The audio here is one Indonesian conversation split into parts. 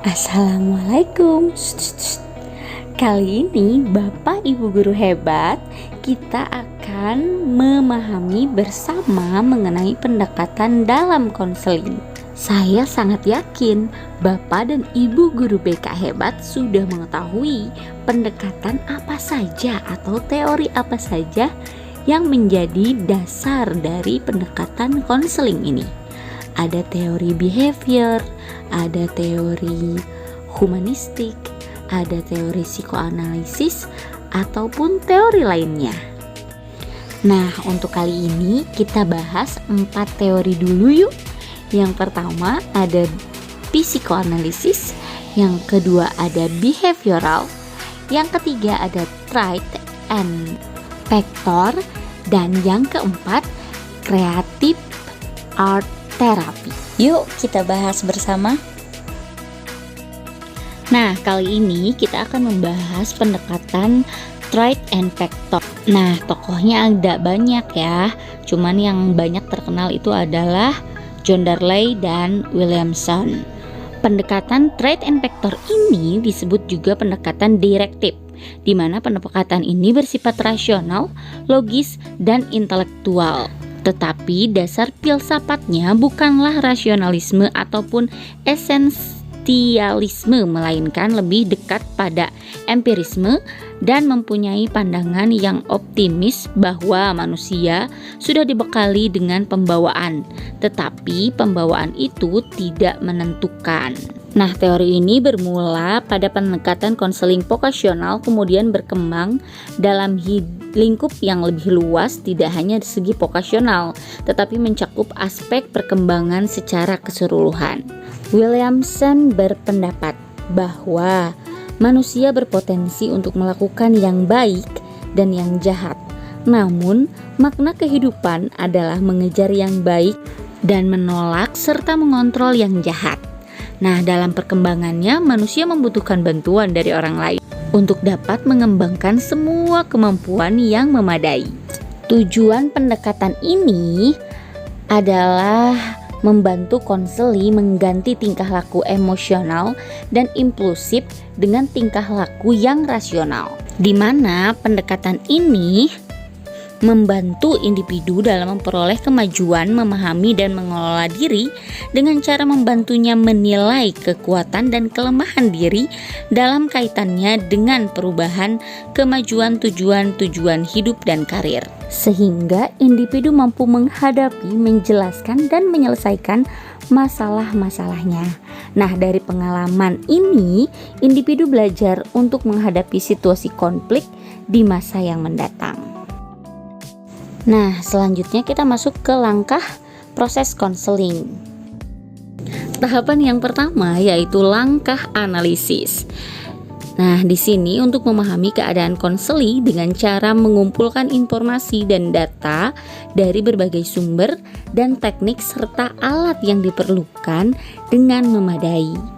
Assalamualaikum. Kali ini Bapak Ibu guru hebat, kita akan memahami bersama mengenai pendekatan dalam konseling. Saya sangat yakin Bapak dan Ibu guru BK hebat sudah mengetahui pendekatan apa saja atau teori apa saja yang menjadi dasar dari pendekatan konseling ini. Ada teori behavior, ada teori humanistik, ada teori psikoanalisis, ataupun teori lainnya. Nah, untuk kali ini kita bahas 4 teori dulu yuk. Yang pertama ada psikoanalisis, yang kedua ada behavioral, yang ketiga ada trait and factor, dan yang keempat creative art terapi. Yuk kita bahas bersama. Nah, kali ini kita akan membahas pendekatan trait and factor. Nah, tokohnya agak banyak ya. Cuman yang banyak terkenal itu adalah John Darley dan Williamson. Pendekatan trait and factor ini disebut juga pendekatan direktif, di mana pendekatan ini bersifat rasional, logis, dan intelektual. Tetapi dasar filsafatnya bukanlah rasionalisme ataupun esensialisme, melainkan lebih dekat pada empirisme dan mempunyai pandangan yang optimis bahwa manusia sudah dibekali dengan pembawaan, tetapi pembawaan itu tidak menentukan. Nah, teori ini bermula pada pendekatan konseling vokasional, kemudian berkembang dalam lingkup yang lebih luas, tidak hanya di segi vokasional, tetapi mencakup aspek perkembangan secara keseluruhan. Williamson berpendapat bahwa manusia berpotensi untuk melakukan yang baik dan yang jahat. Namun, makna kehidupan adalah mengejar yang baik dan menolak serta mengontrol yang jahat. Nah, dalam perkembangannya, manusia membutuhkan bantuan dari orang lain untuk dapat mengembangkan semua kemampuan yang memadai. Tujuan pendekatan ini adalah membantu konseli mengganti tingkah laku emosional dan impulsif dengan tingkah laku yang rasional, di mana pendekatan ini membantu individu dalam memperoleh kemajuan, memahami dan mengelola diri dengan cara membantunya menilai kekuatan dan kelemahan diri dalam kaitannya dengan perubahan, kemajuan, tujuan hidup dan karir, sehingga individu mampu menghadapi, menjelaskan dan menyelesaikan masalah-masalahnya. Nah, dari pengalaman ini, individu belajar untuk menghadapi situasi konflik di masa yang mendatang. Nah, selanjutnya kita masuk ke langkah proses konseling. Tahapan yang pertama yaitu langkah analisis. Nah, di sini untuk memahami keadaan konseli dengan cara mengumpulkan informasi dan data dari berbagai sumber dan teknik serta alat yang diperlukan dengan memadai.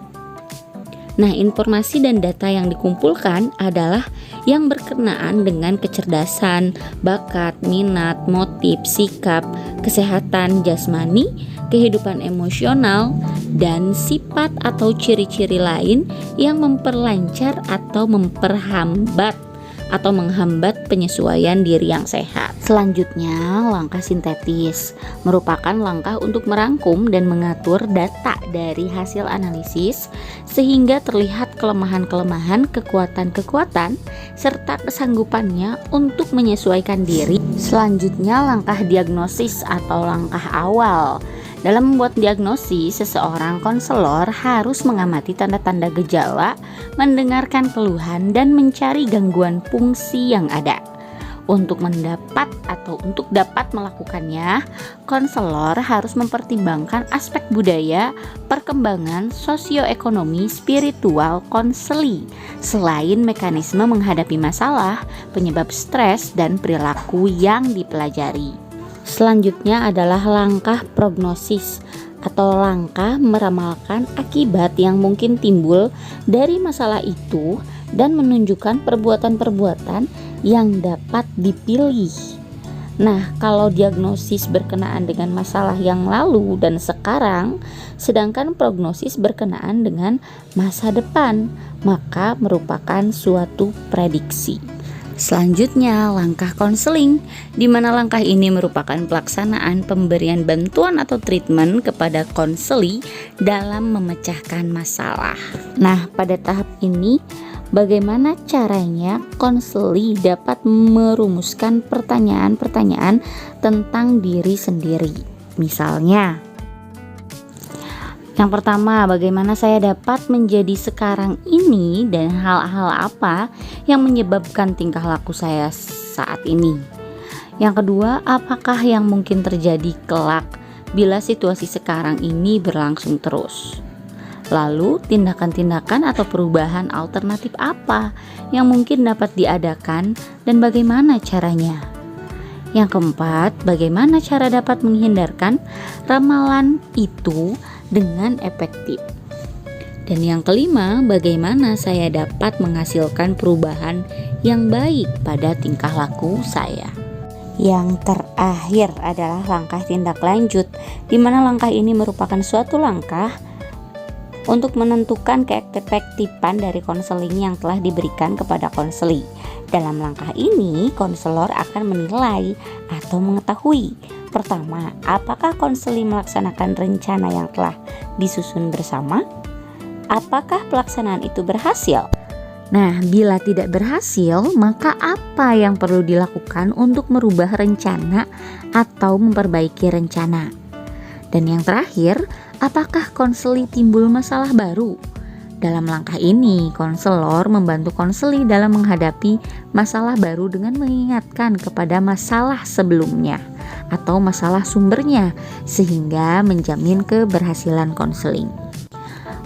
Nah, informasi dan data yang dikumpulkan adalah yang berkenaan dengan kecerdasan, bakat, minat, motif, sikap, kesehatan jasmani, kehidupan emosional, dan sifat atau ciri-ciri lain yang memperlancar atau menghambat penyesuaian diri yang sehat. Selanjutnya, langkah sintetis merupakan langkah untuk merangkum dan mengatur data dari hasil analisis sehingga terlihat kelemahan-kelemahan, kekuatan-kekuatan, serta kesanggupannya untuk menyesuaikan diri. Selanjutnya, langkah diagnosis atau langkah awal. Dalam membuat diagnosis, seseorang konselor harus mengamati tanda-tanda gejala, mendengarkan keluhan, dan mencari gangguan fungsi yang ada. Untuk dapat melakukannya, konselor harus mempertimbangkan aspek budaya, perkembangan, sosioekonomi, spiritual konseli, selain mekanisme menghadapi masalah, penyebab stres, dan perilaku yang dipelajari. Selanjutnya adalah langkah prognosis atau langkah meramalkan akibat yang mungkin timbul dari masalah itu dan menunjukkan perbuatan-perbuatan yang dapat dipilih. Nah, kalau diagnosis berkenaan dengan masalah yang lalu dan sekarang, sedangkan prognosis berkenaan dengan masa depan, maka merupakan suatu prediksi. Selanjutnya, langkah konseling, di mana langkah ini merupakan pelaksanaan pemberian bantuan atau treatment kepada konseli dalam memecahkan masalah. Nah, pada tahap ini, bagaimana caranya konseli dapat merumuskan pertanyaan-pertanyaan tentang diri sendiri? Misalnya, yang pertama, bagaimana saya dapat menjadi sekarang ini dan hal-hal apa yang menyebabkan tingkah laku saya saat ini? Yang kedua, apakah yang mungkin terjadi kelak bila situasi sekarang ini berlangsung terus? Lalu, tindakan-tindakan atau perubahan alternatif apa yang mungkin dapat diadakan dan bagaimana caranya? Yang keempat, bagaimana cara dapat menghindarkan ramalan itu dengan efektif? Dan yang kelima, bagaimana saya dapat menghasilkan perubahan yang baik pada tingkah laku saya? Yang terakhir adalah langkah tindak lanjut, di mana langkah ini merupakan suatu langkah untuk menentukan keefektifan dari konseling yang telah diberikan kepada konseli. Dalam langkah ini, konselor akan menilai atau mengetahui, pertama, apakah konseli melaksanakan rencana yang telah disusun bersama? Apakah pelaksanaan itu berhasil? Nah, bila tidak berhasil, maka apa yang perlu dilakukan untuk merubah rencana atau memperbaiki rencana? Dan yang terakhir, apakah konseli timbul masalah baru? Dalam langkah ini, konselor membantu konseli dalam menghadapi masalah baru dengan mengingatkan kepada masalah sebelumnya atau masalah sumbernya, sehingga menjamin keberhasilan konseling.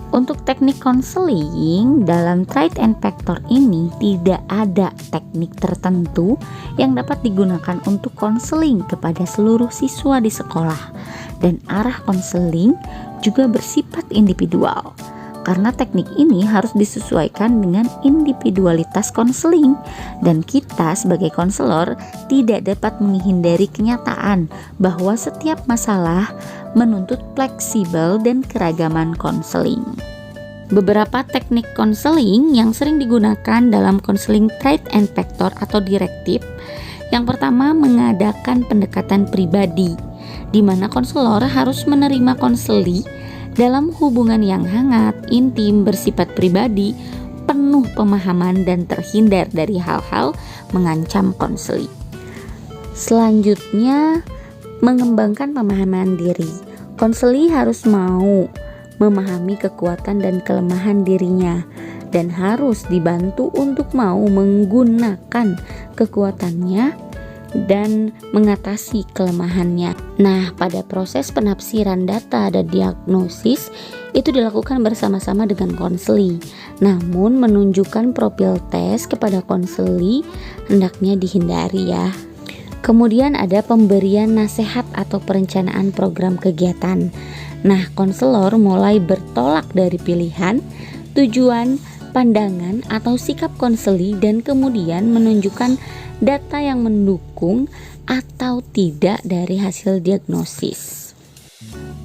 Untuk teknik konseling dalam Tried and Factor ini tidak ada teknik tertentu yang dapat digunakan untuk konseling kepada seluruh siswa di sekolah, dan arah konseling juga bersifat individual. Karena teknik ini harus disesuaikan dengan individualitas konseling, dan kita sebagai konselor tidak dapat menghindari kenyataan bahwa setiap masalah menuntut fleksibel dan keragaman konseling. Beberapa teknik konseling yang sering digunakan dalam konseling Tried and Factor atau direktif. Yang pertama, mengadakan pendekatan pribadi, di mana konselor harus menerima konseli dalam hubungan yang hangat, intim, bersifat pribadi, penuh pemahaman dan terhindar dari hal-hal mengancam konseli. Selanjutnya, mengembangkan pemahaman diri. Konseli harus mau memahami kekuatan dan kelemahan dirinya dan harus dibantu untuk mau menggunakan kekuatannya dan mengatasi kelemahannya. Nah, pada proses penafsiran data dan diagnosis itu dilakukan bersama-sama dengan konseli. Namun menunjukkan profil tes kepada konseli hendaknya dihindari ya. Kemudian ada pemberian nasihat atau perencanaan program kegiatan. Nah, konselor mulai bertolak dari pilihan, tujuan, pandangan atau sikap konseli dan kemudian menunjukkan data yang mendukung atau tidak dari hasil diagnosis.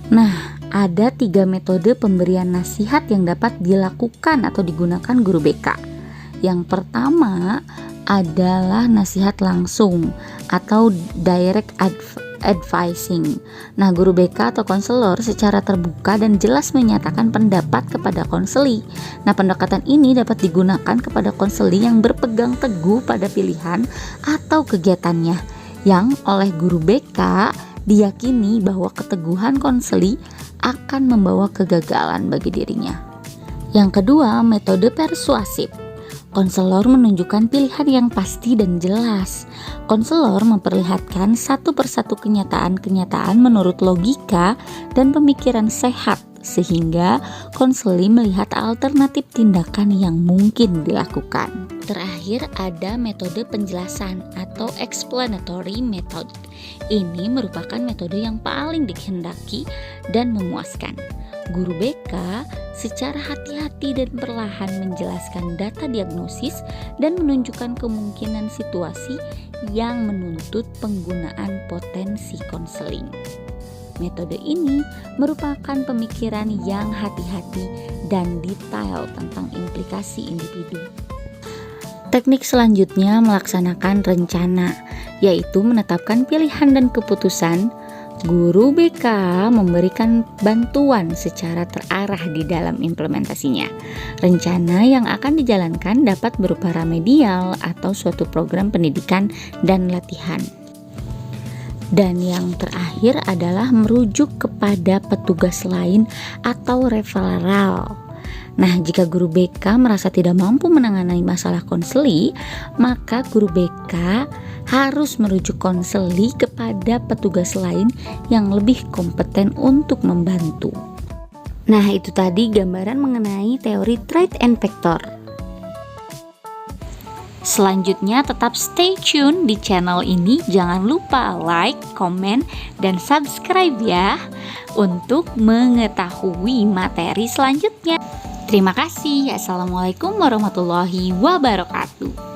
Nah, ada 3 metode pemberian nasihat yang dapat dilakukan atau digunakan guru BK. Yang pertama adalah nasihat langsung atau direct advising. Nah, guru BK atau konselor secara terbuka dan jelas menyatakan pendapat kepada konseli. Nah, pendekatan ini dapat digunakan kepada konseli yang berpegang teguh pada pilihan atau kegiatannya, yang oleh guru BK diyakini bahwa keteguhan konseli akan membawa kegagalan bagi dirinya. Yang kedua, metode persuasif. Konselor menunjukkan pilihan yang pasti dan jelas. Konselor memperlihatkan satu persatu kenyataan-kenyataan menurut logika dan pemikiran sehat, sehingga konseli melihat alternatif tindakan yang mungkin dilakukan. Terakhir ada metode penjelasan atau explanatory method. Ini merupakan metode yang paling dikehendaki dan memuaskan. Guru BK secara hati-hati dan perlahan menjelaskan data diagnosis dan menunjukkan kemungkinan situasi yang menuntut penggunaan potensi konseling. Metode ini merupakan pemikiran yang hati-hati dan detail tentang implikasi individu. Teknik selanjutnya melaksanakan rencana, yaitu menetapkan pilihan dan keputusan. Guru BK memberikan bantuan secara terarah di dalam implementasinya. Rencana yang akan dijalankan dapat berupa remedial atau suatu program pendidikan dan latihan. Dan yang terakhir adalah merujuk kepada petugas lain atau referral. Nah, jika guru BK merasa tidak mampu menangani masalah konseli, maka guru BK harus merujuk konseli kepada petugas lain yang lebih kompeten untuk membantu. Nah, itu tadi gambaran mengenai teori trait and vector. Selanjutnya tetap stay tune di channel ini. Jangan lupa like, komen, dan subscribe ya untuk mengetahui materi selanjutnya. Terima kasih. Assalamualaikum warahmatullahi wabarakatuh.